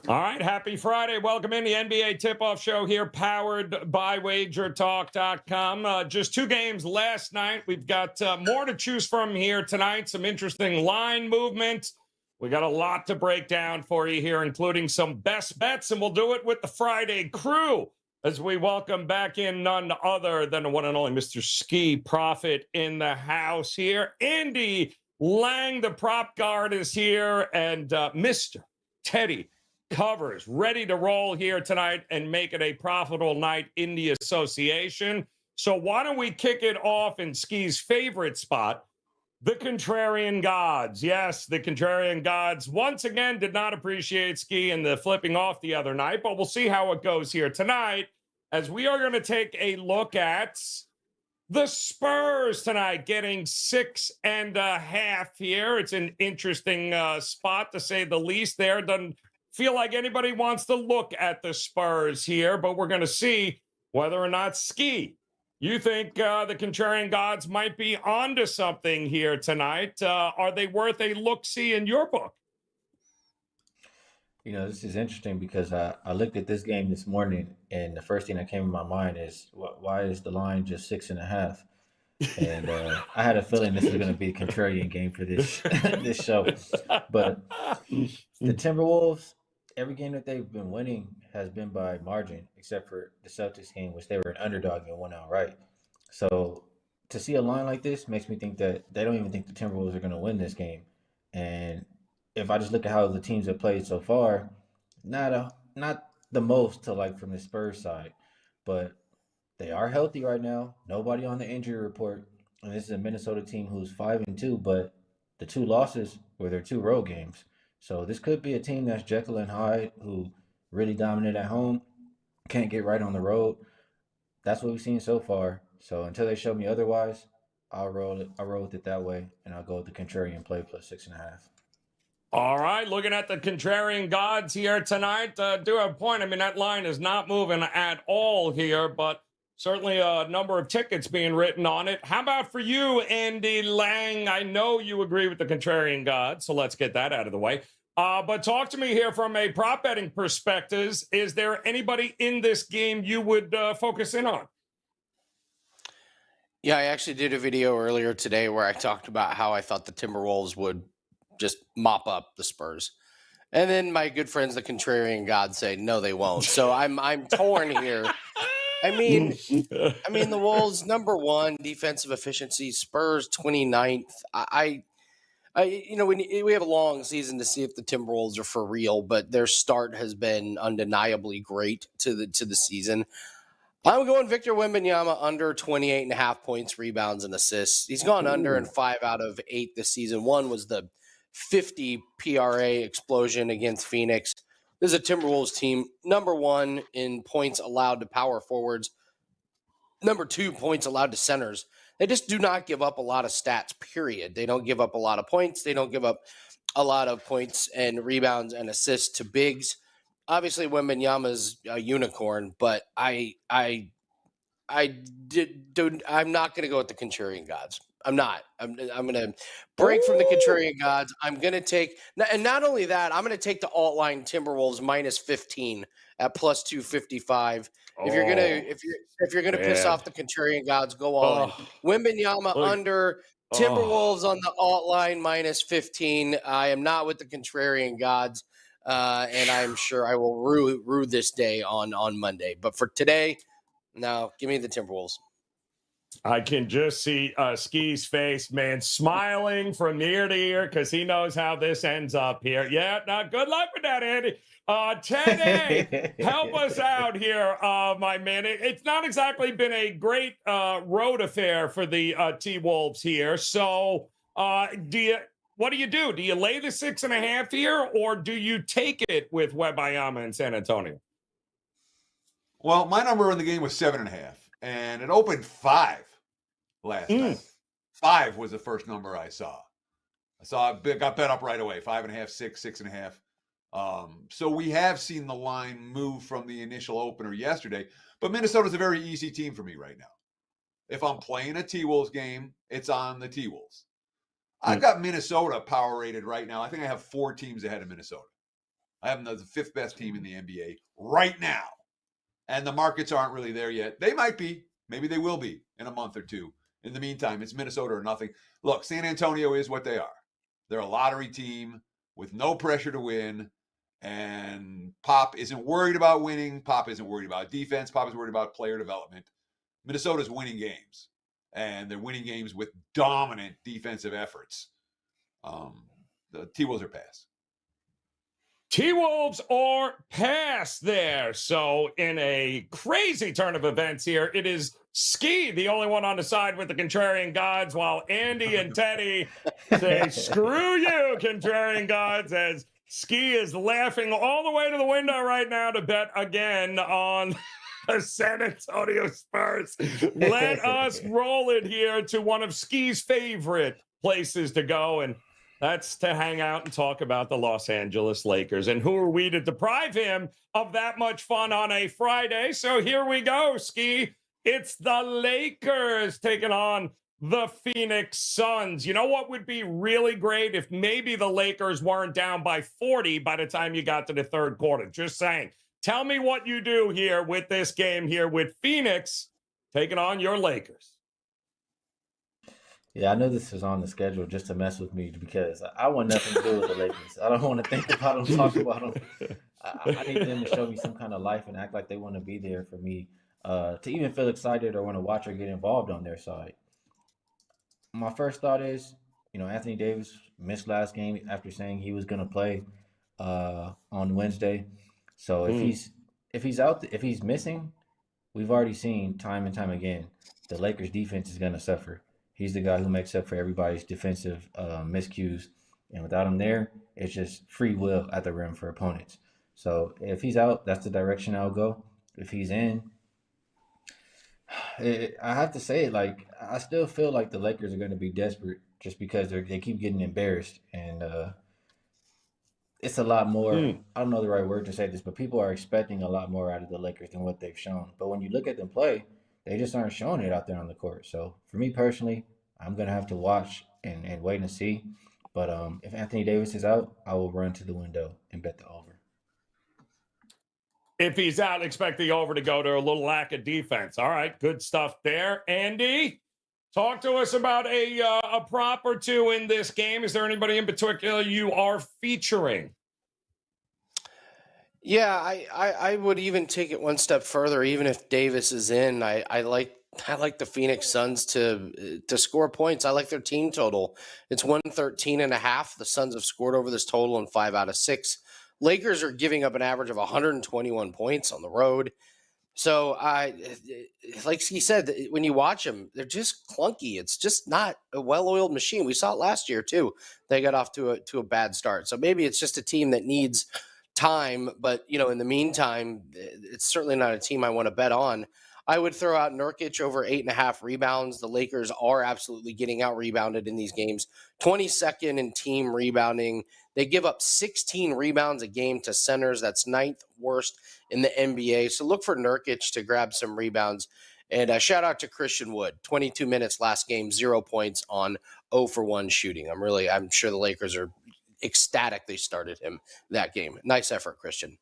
All right, happy Friday. Welcome in the NBA tip-off show here, powered by WagerTalk.com. Just 2 games last night. We've got more to choose from here tonight, some interesting line movement. We got a lot to break down for you here, including some best bets, and we'll do it with the Friday crew as we welcome back in none other than the one and only Mr. Skee Prophet in the house here. Andy Lang, the prop guard, is here, and Mr. Teddy Covers ready to roll here tonight and make it a profitable night in the association. So why don't we kick it off in Skee's favorite spot, the Contrarian Gods. Yes, the Contrarian Gods once again did not appreciate Skee and the flipping off the other night, but we'll see how it goes here tonight as we are going to take a look at the Spurs tonight, getting 6.5 here. It's an interesting spot, to say the least there. Doesn't feel like anybody wants to look at the Spurs here, but we're going to see whether or not Skee, you think the Contrarian Gods might be onto something here tonight. Are they worth a look-see in your book? You know, this is interesting because I looked at this game this morning, and the first thing that came in my mind is, why is the line just 6.5? And I had a feeling this was going to be a contrarian game for this this show. But the Timberwolves, every game that they've been winning has been by margin, except for the Celtics game, which they were an underdog and won outright. So to see a line like this makes me think that they don't even think the Timberwolves are going to win this game. And if I just look at how the teams have played so far, not the most to like from the Spurs side, but they are healthy right now. Nobody on the injury report, and this is a Minnesota team who's 5-2, but the 2 losses were their 2 road games. So this could be a team that's Jekyll and Hyde, who really dominate at home, can't get right on the road. That's what we've seen so far. So until they show me otherwise, I'll roll with it that way, and I'll go with the contrarian play plus 6.5. All right, looking at the Contrarian Gods here tonight. Do have a point. I mean, that line is not moving at all here, but certainly a number of tickets being written on it. How about for you, Andy Lang? I know you agree with the Contrarian Gods, so let's get that out of the way. But talk to me here from a prop betting perspective. Is there anybody in this game you would focus in on? Yeah, I actually did a video earlier today where I talked about how I thought the Timberwolves would just mop up the Spurs. And then my good friends, the Contrarian Gods, say, no, they won't. So I'm torn here. I mean, the Wolves, number 1, defensive efficiency, Spurs 29th. We have a long season to see if the Timberwolves are for real, but their start has been undeniably great to the season. I'm going Victor Wembanyama under 28.5 points, rebounds, and assists. He's gone under in 5 out of 8 this season. One was the 50 PRA explosion against Phoenix. This is a Timberwolves team, number 1 in points allowed to power forwards, number 2 points allowed to centers. They just do not give up a lot of stats, period. They don't give up a lot of points. They don't give up a lot of points and rebounds and assists to bigs. Obviously, Wembanyama's a unicorn, but I'm not going to go with the Contrarian Gods. I'm not. I'm going to break from the Contrarian Gods. I'm going to take, and not only that, I'm going to take the alt line Timberwolves minus 15 at plus 255. If you're gonna piss off the Contrarian Gods, go on. Wembanyama under, Timberwolves on the alt line minus 15. I am not with the Contrarian Gods, and I'm sure I will rue this day on Monday. But for today, no, give me the Timberwolves. I can just see Skee's face, man, smiling from ear to ear because he knows how this ends up here. Yeah, now good luck with that, Andy. 10A, help us out here, my man. It's not exactly been a great road affair for the T-Wolves here. So what do you do? Do you lay the 6.5 here, or do you take it with Wembanyama in San Antonio? Well, my number in the game was 7.5, and it opened 5 last night. 5 was the first number I saw. It got bet up right away. 5.5, 6, 6.5. So we have seen the line move from the initial opener yesterday, but Minnesota's a very easy team for me right now. If I'm playing a T-Wolves game, it's on the T-Wolves. I've got Minnesota power rated right now. I think I have 4 teams ahead of Minnesota. I have them as the 5th best team in the NBA right now. And the markets aren't really there yet. They might be. Maybe they will be in a month or two. In the meantime, it's Minnesota or nothing. Look, San Antonio is what they are. They're a lottery team with no pressure to win. And Pop isn't worried about winning. Pop isn't worried about defense. Pop is worried about player development. Minnesota's winning games. And they're winning games with dominant defensive efforts. The T-Wolves are pass. T-Wolves or pass there. So in a crazy turn of events here, it is Skee, the only one on the side with the Contrarian Gods, while Andy and Teddy say, screw you, Contrarian Gods, as Skee is laughing all the way to the window right now to bet again on the San Antonio Spurs. Let us roll it here to one of Skee's favorite places to go, and that's to hang out and talk about the Los Angeles Lakers. And who are we to deprive him of that much fun on a Friday? So here we go, Skee. It's the Lakers taking on the Phoenix Suns. You know what would be really great if maybe the Lakers weren't down by 40 by the time you got to the third quarter. Just saying. Tell me what you do here with this game here with Phoenix taking on your Lakers. Yeah, I know this is on the schedule just to mess with me because I want nothing to do with the Lakers. I don't want to think about them, talk about them. I need them to show me some kind of life and act like they want to be there for me to even feel excited or want to watch or get involved on their side. My first thought is, Anthony Davis missed last game after saying he was going to play on Wednesday. So if he's missing, we've already seen time and time again the Lakers defense is going to suffer. He's the guy who makes up for everybody's defensive miscues. And without him there, it's just free will at the rim for opponents. So if he's out, that's the direction I'll go. If he's in, I have to say, I still feel like the Lakers are going to be desperate just because they keep getting embarrassed. And it's a lot more, I don't know the right word to say this, but people are expecting a lot more out of the Lakers than what they've shown. But when you look at them play, they just aren't showing it out there on the court. So for me personally, I'm going to have to watch and wait and see. But if Anthony Davis is out, I will run to the window and bet the over. If he's out, expect the over to go to a little lack of defense. All right, good stuff there. Andy, talk to us about a prop or two in this game. Is there anybody in particular you are featuring? Yeah, I would even take it one step further. Even if Davis is in, I like the Phoenix Suns to score points. I like their team total. It's 113.5. The Suns have scored over this total in 5 out of 6. Lakers are giving up an average of 121 points on the road. So like he said, when you watch them, they're just clunky. It's just not a well-oiled machine. We saw it last year too. They got off to a bad start. So maybe it's just a team that needs time, but in the meantime, it's certainly not a team I want to bet on. I would throw out Nurkic over 8.5 rebounds. The Lakers are absolutely getting out rebounded in these games. 22nd in team rebounding. They give up 16 rebounds a game to centers. That's 9th worst in the NBA. So look for Nurkic to grab some rebounds. And shout out to Christian Wood. 22 minutes last game, 0 points on 0 for 1 shooting. I'm sure the Lakers are ecstatic they started him that game. Nice effort, Christian.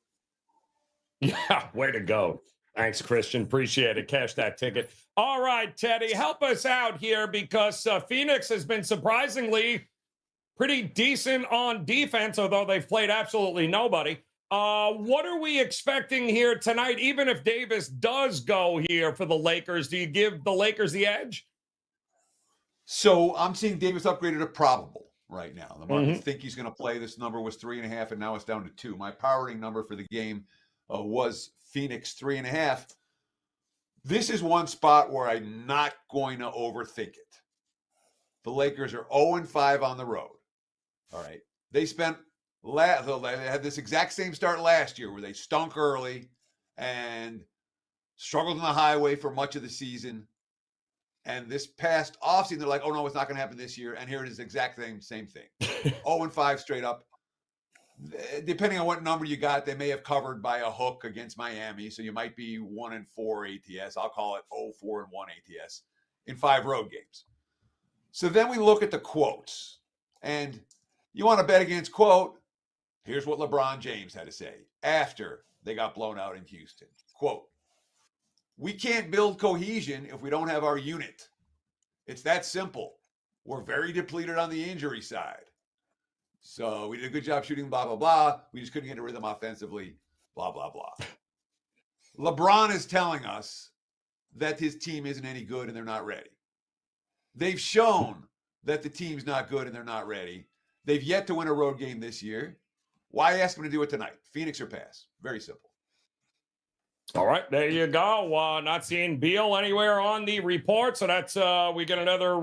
Yeah, way to go. Thanks, Christian. Appreciate it. Cash that ticket. All right, Teddy, help us out here because Phoenix has been surprisingly pretty decent on defense, although they've played absolutely nobody. What are we expecting here tonight? Even if Davis does go here for the Lakers, do you give the Lakers the edge? So I'm seeing Davis upgraded to probable right now. The markets think he's going to play. This number was 3.5, and now it's down to 2. My powering number for the game was Phoenix 3.5. This is one spot where I'm not going to overthink it. The Lakers are 0-5 on the road. All right. They had this exact same start last year where they stunk early and struggled on the highway for much of the season. And this past offseason, they're like, oh, no, it's not going to happen this year. And here it is, exact same thing. 0-5 straight up. Depending on what number you got, they may have covered by a hook against Miami. So you might be 1-4 ATS. I'll call it 0-4-1 ATS in 5 road games. So then we look at the quotes. And you want to bet against quote, Here's what LeBron James had to say after they got blown out in Houston. Quote, "We can't build cohesion if we don't have our unit. It's that simple. We're very depleted on the injury side. So we did a good job shooting, blah, blah, blah. We just couldn't get a rhythm offensively, blah, blah, blah." LeBron is telling us that his team isn't any good and they're not ready. They've shown that the team's not good and they're not ready. They've yet to win a road game this year. Why ask them to do it tonight? Phoenix or pass? Very simple. All right, there you go. Not seeing Beal anywhere on the report, so that's we get another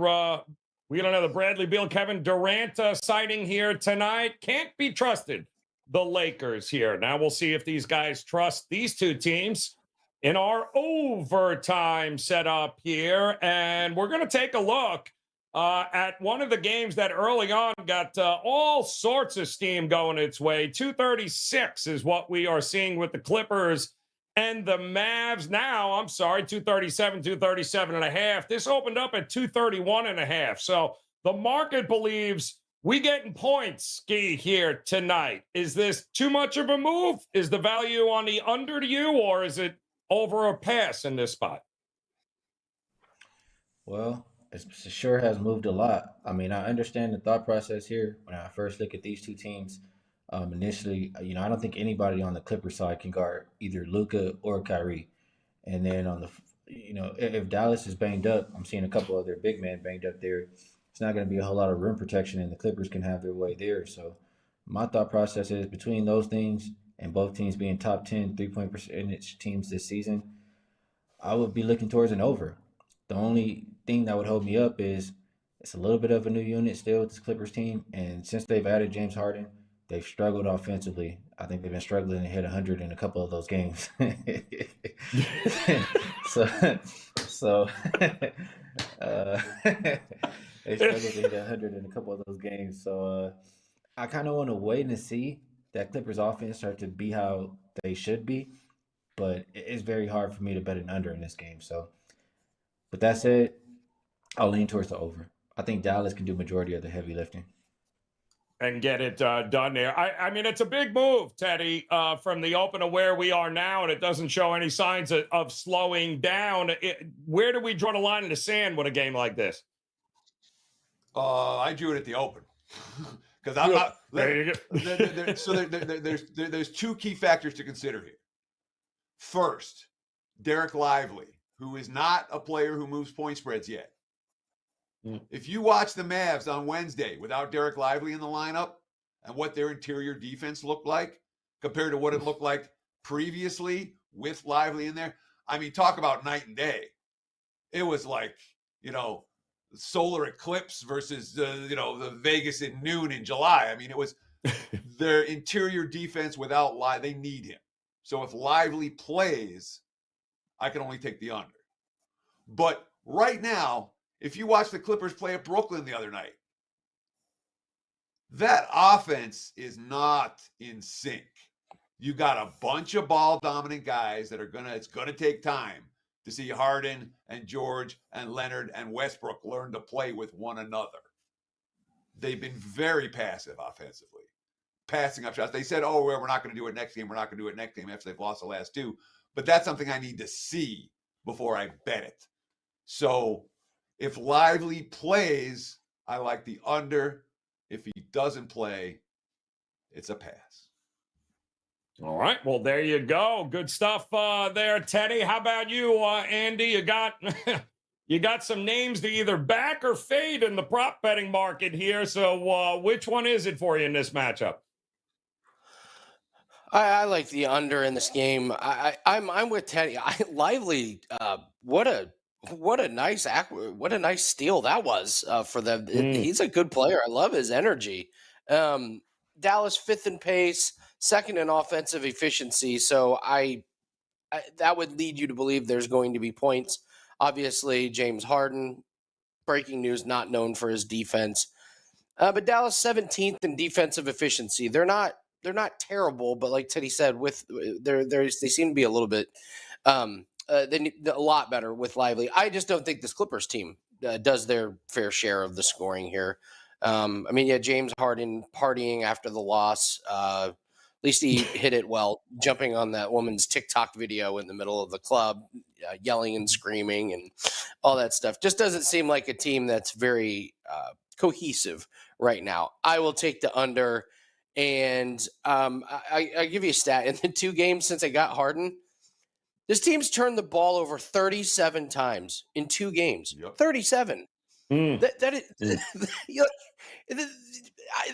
Bradley Beal, Kevin Durant sighting here tonight. Can't be trusted, the Lakers here. Now we'll see if these guys trust these two teams in our overtime setup here, and we're going to take a look at one of the games that early on got all sorts of steam going its way. 236 is what we are seeing with the Clippers and the Mavs. Now, I'm sorry, 237 and a half. This opened up at 231 and a half. So the market believes we getting points, Skee, here tonight. Is this too much of a move? Is the value on the under to you, or is it over or pass in this spot? Well, it sure has moved a lot. I mean, I understand the thought process here when I first look at these two teams. Initially, I don't think anybody on the Clippers side can guard either Luka or Kyrie. And then on the, if Dallas is banged up, I'm seeing a couple of their big men banged up there. It's not going to be a whole lot of rim protection, and the Clippers can have their way there. So my thought process is between those things and both teams being top 10 3-point percentage teams this season, I would be looking towards an over. The only thing that would hold me up is it's a little bit of a new unit still with this Clippers team. And since they've added James Harden, they've struggled offensively. I think they've been struggling to hit 100 in a couple of those games. so they struggled to hit 100 in a couple of those games. So I kind of want to wait and see that Clippers offense start to be how they should be. But it's very hard for me to bet an under in this game. So, with that said, I'll lean towards the over. I think Dallas can do majority of the heavy lifting and get it done there. I mean, it's a big move, Teddy, from the open to where we are now, and it doesn't show any signs of slowing down. Where do we draw the line in the sand with a game like this? I drew it at the open because I'm not. There you go. So there's two key factors to consider here. First, Derek Lively, who is not a player who moves point spreads yet. If you watch the Mavs on Wednesday without Derek Lively in the lineup and what their interior defense looked like compared to what it looked like previously with Lively in there, I mean, talk about night and day. It was like, solar eclipse versus, the Vegas at noon in July. I mean, it was their interior defense without Lively. They need him. So if Lively plays, I can only take the under. But right now, if you watch the Clippers play at Brooklyn the other night, that offense is not in sync. You got a bunch of ball dominant guys that it's going to take time to see Harden and George and Leonard and Westbrook learn to play with one another. They've been very passive offensively, passing up shots. They said, we're not going to do it next game. We're not going to do it next game after they've lost the last two. But that's something I need to see before I bet it. So if Lively plays, I like the under. If he doesn't play, it's a pass. All right. Well, there you go. Good stuff there, Teddy. How about you, Andy? You got some names to either back or fade in the prop betting market here. So which one is it for you in this matchup? I like the under in this game. I'm with Teddy. Lively. What a nice steal that was for them. He's a good player. I love his energy. Dallas 5th in pace, 2nd in offensive efficiency. So that would lead you to believe there's going to be points. Obviously, James Harden, breaking news, not known for his defense. But Dallas 17th in defensive efficiency. They're not terrible, but like Teddy said, they seem to be a little bit they need a lot better with Lively. I just don't think this Clippers team does their fair share of the scoring here. James Harden partying after the loss. At least he hit it well, jumping on that woman's TikTok video in the middle of the club, yelling and screaming and all that stuff. Just doesn't seem like a team that's very cohesive right now. I will take the under. And I give you a stat. In the 2 games since I got Harden, this team's turned the ball over 37 times in 2 games. Yep. 37.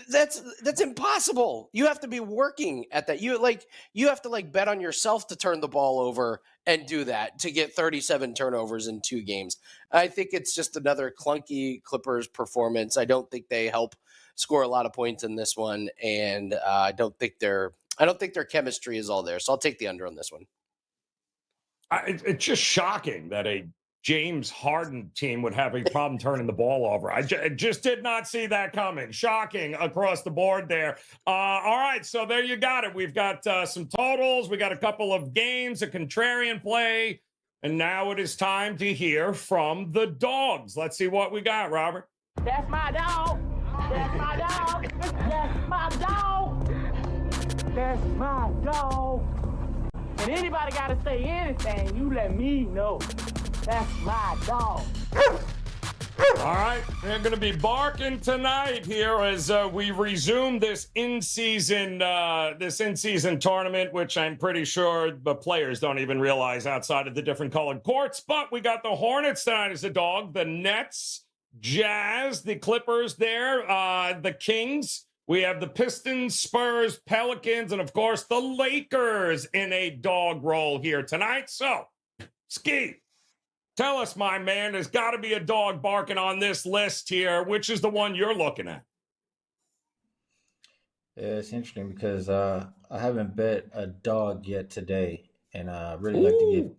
That's impossible. You have to be working at that. You have to bet on yourself to turn the ball over and do that to get 37 turnovers in 2 games. I think it's just another clunky Clippers performance. I don't think they help score a lot of points in this one, and I don't think their chemistry is all there. So I'll take the under on this one. It's just shocking that a James Harden team would have a problem turning the ball over. I just did not see that coming. Shocking across the board there. All right, so there you got it. We've got some totals. We got a couple of games, a contrarian play, and now it is time to hear from the dogs. Let's see what we got, Robert. That's my dog. That's my dog. That's my dog. That's my dog. And anybody got to say anything, you let me know. That's my dog. All right, they're going to be barking tonight here as we resume this in-season tournament, which I'm pretty sure the players don't even realize outside of the different colored courts. But we got the Hornets tonight as a dog, the Nets, Jazz, the Clippers there, the Kings. We have the Pistons, Spurs, Pelicans, and, of course, the Lakers in a dog roll here tonight. So, Skee, tell us, my man, there's got to be a dog barking on this list here. Which is the one you're looking at? Yeah, it's interesting because I haven't bet a dog yet today, and I really like to give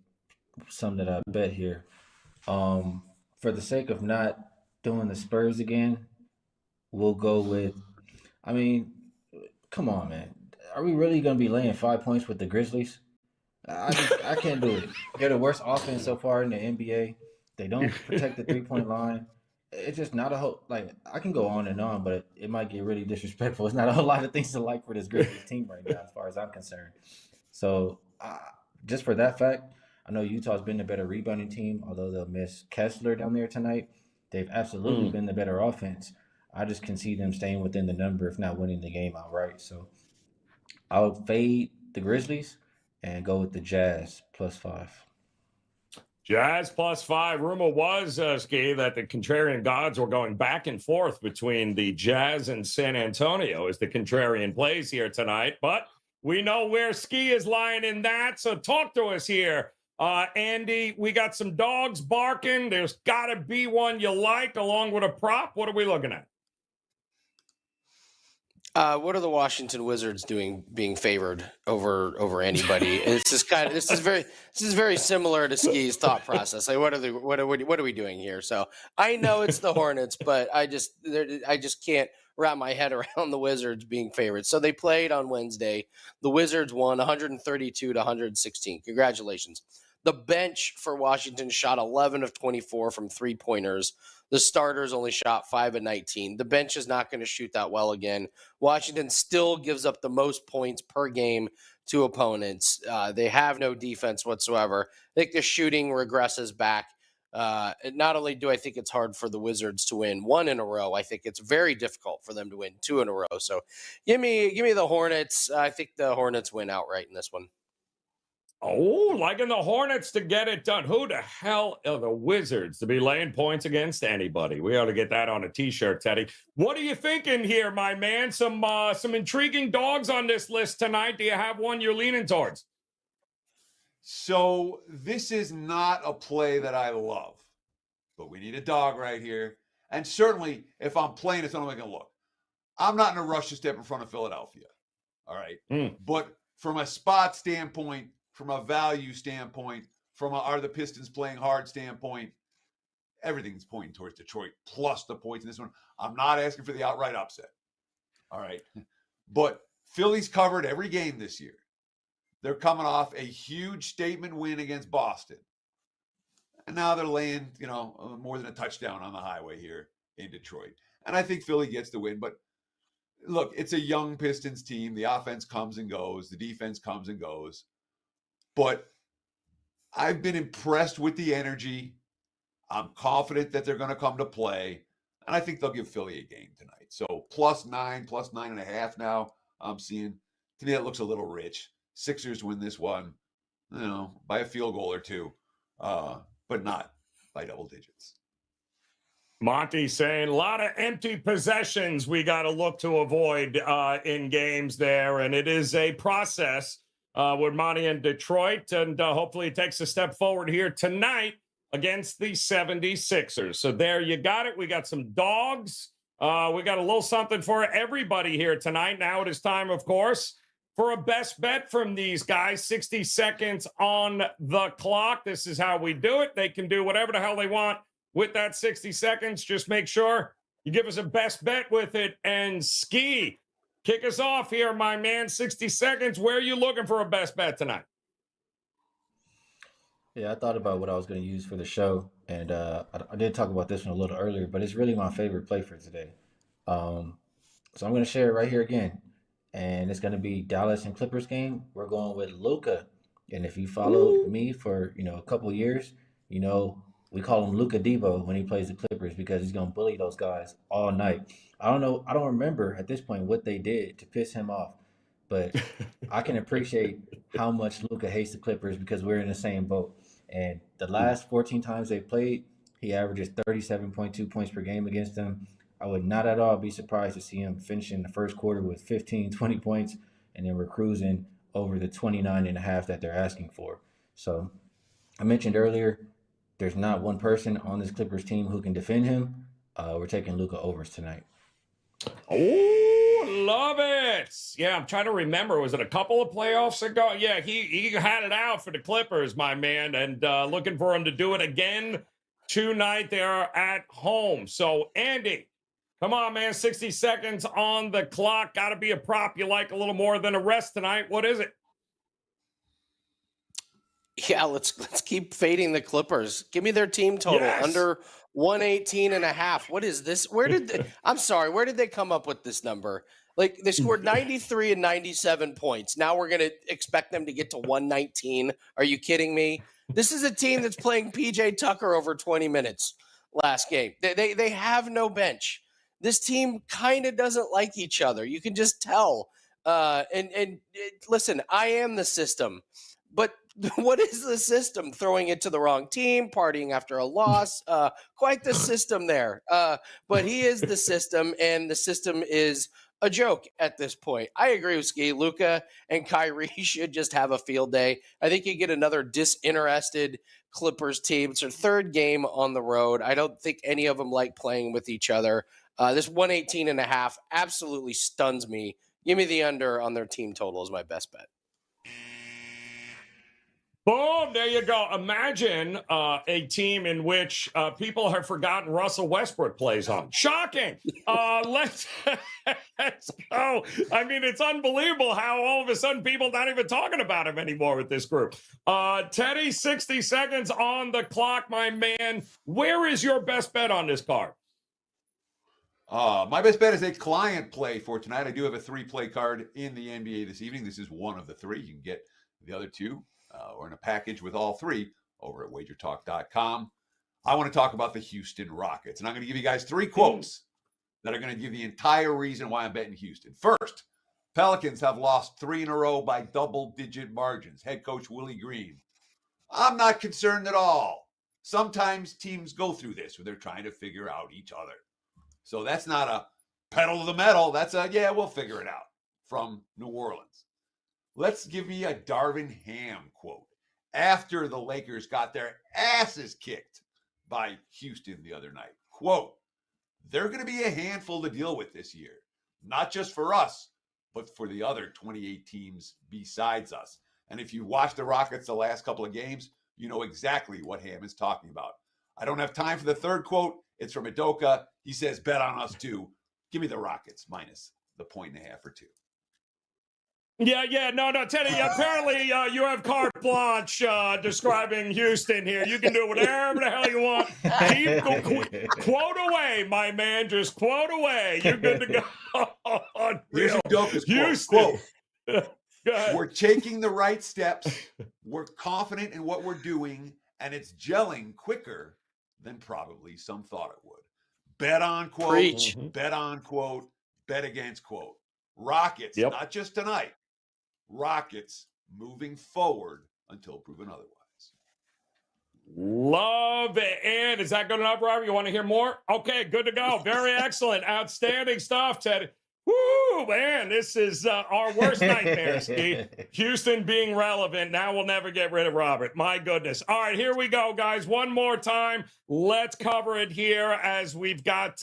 some that I bet here. For the sake of not doing the Spurs again, we'll go with, come on, man. Are we really going to be laying 5 points with the Grizzlies? I can't do it. They're the worst offense so far in the NBA. They don't protect the 3-point line. It's just not a whole, I can go on and on, but it might get really disrespectful. It's not a whole lot of things to like for this Grizzlies team right now, as far as I'm concerned. So, just for that fact, I know Utah's been the better rebounding team, although they'll miss Kessler down there tonight. They've absolutely been the better offense. I just can see them staying within the number, if not winning the game outright. So I'll fade the Grizzlies and go with the Jazz +5. Jazz +5. Rumor was, Skee, that the Contrarian Gods were going back and forth between the Jazz and San Antonio as the Contrarian plays here tonight. But we know where Skee is lying in that. So talk to us here. Andy, we got some dogs barking. There's got to be one you like along with a prop. What are we looking at? What are the Washington Wizards doing being favored over anybody? This is very similar to Skee's thought process. What are we doing here? So I know it's the Hornets, but I just can't wrap my head around the Wizards being favored. So they played on Wednesday. The Wizards won 132-116. Congratulations. The bench for Washington shot 11 of 24 from 3-pointers. The starters only shot 5 of 19. The bench is not going to shoot that well again. Washington still gives up the most points per game to opponents. They have no defense whatsoever. I think the shooting regresses back. Not only do I think it's hard for the Wizards to win 1 in a row, I think it's very difficult for them to win 2 in a row. So give me the Hornets. I think the Hornets win outright in this one. Oh, liking the Hornets to get it done. Who the hell are the Wizards to be laying points against anybody? We ought to get that on a T-shirt, Teddy. What are you thinking here, my man? Some intriguing dogs on this list tonight. Do you have one you're leaning towards? So this is not a play that I love, but we need a dog right here. And certainly, if I'm playing, it's not going to look. I'm not in a rush to step in front of Philadelphia. All right. But from a spot standpoint, from a value standpoint, from a are the Pistons playing hard standpoint, everything's pointing towards Detroit plus the points in this one. I'm not asking for the outright upset. All right. But Philly's covered every game this year. They're coming off a huge statement win against Boston. And now they're laying, more than a touchdown on the highway here in Detroit. And I think Philly gets the win. But look, it's a young Pistons team. The offense comes and goes. The defense comes and goes. But I've been impressed with the energy. I'm confident that they're going to come to play. And I think they'll give Philly a game tonight. So +9, +9.5 now I'm seeing. To me, that looks a little rich. Sixers win this one, by a field goal or two, but not by double digits. Monty saying a lot of empty possessions we got to look to avoid in games there. And it is a process with Monty in Detroit. And hopefully it takes a step forward here tonight against the 76ers. So there you got it. We got some dogs. We got a little something for everybody here tonight. Now it is time, of course, for a best bet from these guys. 60 seconds on the clock. This is how we do it. They can do whatever the hell they want with that 60 seconds. Just make sure you give us a best bet with it. And Skee, kick us off here, my man. 60 seconds. Where are you looking for a best bet tonight? Yeah, I thought about what I was going to use for the show, and I did talk about this one a little earlier, but it's really my favorite play for today. So I'm going to share it right here again, and it's going to be Dallas and Clippers game. We're going with Luka, and if you followed me for a couple of years, we call him Luka Debo when he plays the Clippers because he's going to bully those guys all night. I don't remember at this point what they did to piss him off, but I can appreciate how much Luka hates the Clippers because we're in the same boat. And the last 14 times they played, he averages 37.2 points per game against them. I would not at all be surprised to see him finishing the first quarter with 15, 20 points, and then we're cruising over the 29.5 that they're asking for. So I mentioned earlier, there's not one person on this Clippers team who can defend him. We're taking Luka overs tonight. Oh, love it. Yeah, I'm trying to remember. Was it a couple of playoffs ago? Yeah, he had it out for the Clippers, my man, and looking for him to do it again tonight. They are at home. So, Andy, come on, man. 60 seconds on the clock. Got to be a prop you like a little more than the rest tonight. What is it? Yeah, let's keep fading the Clippers. Give me their team total under 118.5. What is this? I'm sorry, where did they come up with this number? Like, they scored 93 and 97 points. Now we're going to expect them to get to 119. Are you kidding me? This is a team that's playing PJ Tucker over 20 minutes last game. They have no bench. This team kind of doesn't like each other. You can just tell. Listen, I am the system. But what is the system? Throwing it to the wrong team, partying after a loss. Quite the system there. But he is the system, and the system is a joke at this point. I agree with Skee. Luka and Kyrie should just have a field day. I think you get another disinterested Clippers team. It's their third game on the road. I don't think any of them like playing with each other. This 118.5 absolutely stuns me. Give me the under on their team total as my best bet. Boom, there you go. Imagine a team in which people have forgotten Russell Westbrook plays on. Shocking. Let's go. I mean, it's unbelievable how all of a sudden people not even talking about him anymore with this group. Teddy, 60 seconds on the clock, my man. Where is your best bet on this card? My best bet is a client play for tonight. I do have a 3-play card in the NBA this evening. This is one of the 3. You can get the other 2. Or in a package with all 3 over at WagerTalk.com. I want to talk about the Houston Rockets. And I'm going to give you guys 3 quotes that are going to give the entire reason why I'm betting Houston. First, Pelicans have lost 3 in a row by double-digit margins. Head coach Willie Green. I'm not concerned at all. Sometimes teams go through this where they're trying to figure out each other. So that's not a pedal to the metal. That's a, yeah, we'll figure it out from New Orleans. Let's give me a Darvin Ham quote. After the Lakers got their asses kicked by Houston the other night. Quote, they're going to be a handful to deal with this year. Not just for us, but for the other 28 teams besides us. And if you watch the Rockets the last couple of games, you know exactly what Ham is talking about. I don't have time for the third quote. It's from Udoka. He says, bet on us too. Give me the Rockets minus the 1.5 or 2. Yeah. No, Teddy, apparently you have carte blanche describing Houston here. You can do whatever the hell you want. Quote away, my man. Just quote away. You're good to go. Here's a dopest Houston. quote. Go ahead. We're taking the right steps. We're confident in what we're doing, and it's gelling quicker than probably some thought it would. Bet on quote, Preach. bet on quote, bet against quote. Rockets, Yep. not just tonight. Rockets moving forward until proven otherwise. Love it. And is that good enough, Robert? You want to hear more? Okay, good to go. Very excellent. Outstanding stuff, Teddy. Woo, man, this is our worst nightmare, Skee. Houston being relevant. Now we'll never get rid of Robert. My goodness. All right, here we go, guys. One more time. Let's cover it here as we've got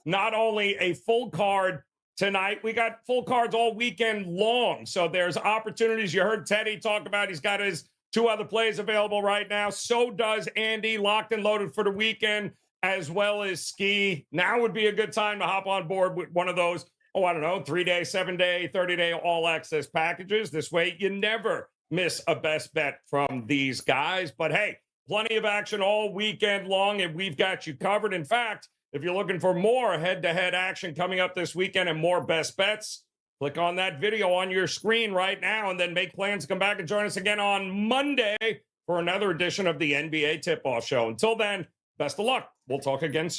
not only a full card tonight, we got full cards all weekend long. So there's opportunities. You heard Teddy talk about he's got his 2 other plays available right now. So does Andy, locked and loaded for the weekend, as well as Skee. Now would be a good time to hop on board with one of those, 3-day, 7-day, 30-day all-access packages. This way you never miss a best bet from these guys. But hey, plenty of action all weekend long, and we've got you covered. In fact, if you're looking for more head-to-head action coming up this weekend and more best bets, click on that video on your screen right now and then make plans to come back and join us again on Monday for another edition of the NBA Tip-Off Show. Until then, best of luck. We'll talk again soon.